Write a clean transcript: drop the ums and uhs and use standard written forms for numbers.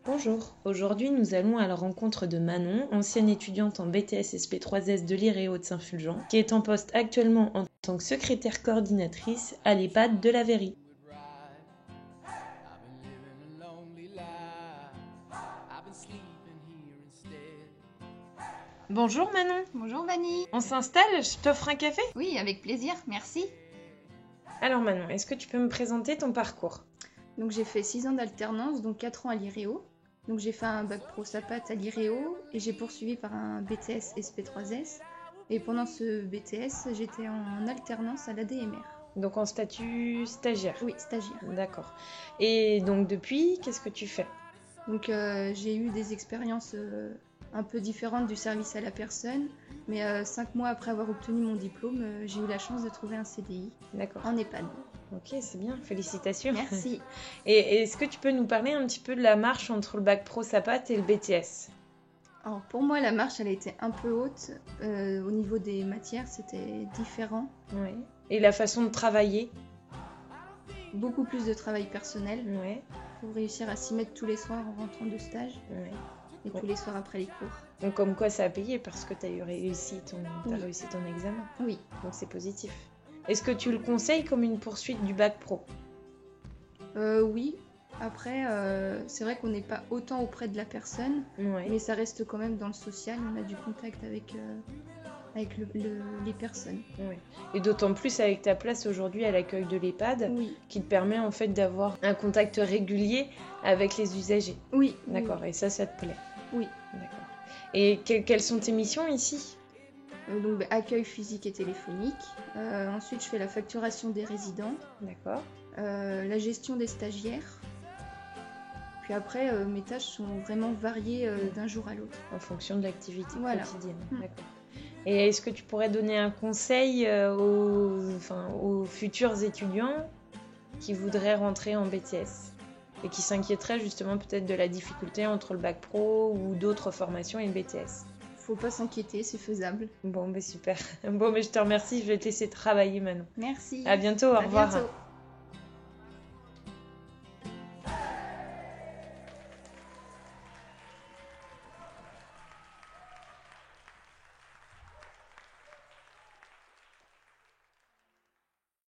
Bonjour, aujourd'hui nous allons à la rencontre de Manon, ancienne étudiante en BTS SP3S de l'IREO de Saint-Fulgent, qui est en poste actuellement en tant que secrétaire coordinatrice à l'EHPAD de la Verrie. Bonjour Manon, Bonjour Vanny. on s'installe, je t'offre un café? Oui, avec plaisir, merci. Alors Manon, est-ce que tu peux me présenter ton parcours? Donc j'ai fait 6 ans d'alternance, donc 4 ans à l'IREO. Donc j'ai fait un bac pro SAPAT à l'IREO et j'ai poursuivi par un BTS SP3S. Et pendant ce BTS, j'étais en alternance à l'ADMR. Donc en statut stagiaire? Oui, stagiaire. D'accord. Et donc depuis, qu'est-ce que tu fais? Donc j'ai eu des expériences un peu différentes du service à la personne, mais 5 mois après avoir obtenu mon diplôme, j'ai eu la chance de trouver un CDI D'accord. en EHPAD. Ok, c'est bien, félicitations. Merci. Et est-ce que tu peux nous parler un petit peu de la marche entre le bac pro SAPAT et le BTS? Alors pour moi, la marche, elle a été un peu haute. Au niveau des matières, c'était différent. Oui. Et la façon de travailler? Beaucoup plus de travail personnel Ouais. pour réussir à s'y mettre tous les soirs en rentrant de stage Ouais. et tous les soirs après les cours. Donc comme quoi ça a payé parce que tu as réussi ton Oui. examen. Oui, Donc c'est positif. Est-ce que tu le conseilles comme une poursuite du bac pro? oui. Après, c'est vrai qu'on n'est pas autant auprès de la personne, Ouais. mais ça reste quand même dans le social. On a du contact avec les personnes. Ouais. Et d'autant plus avec ta place aujourd'hui à l'accueil de l'EHPAD Oui, qui te permet en fait d'avoir un contact régulier avec les usagers. oui. D'accord, et ça te plaît? Oui. D'accord. Et quelles sont tes missions ici? Donc accueil physique et téléphonique. Ensuite, je fais la facturation des résidents, D'accord. la gestion des stagiaires. Puis après, mes tâches sont vraiment variées d'un jour à l'autre. En fonction de l'activité Voilà. quotidienne. Mm. D'accord. Et est-ce que tu pourrais donner un conseil aux futurs étudiants qui voudraient rentrer en BTS et qui s'inquiéteraient justement peut-être de la difficulté entre le bac pro ou d'autres formations et le BTS? Faut pas s'inquiéter, c'est faisable. Bon, super. Bon, mais je te remercie, je vais te laisser travailler maintenant. Merci. À bientôt, au À revoir. bientôt.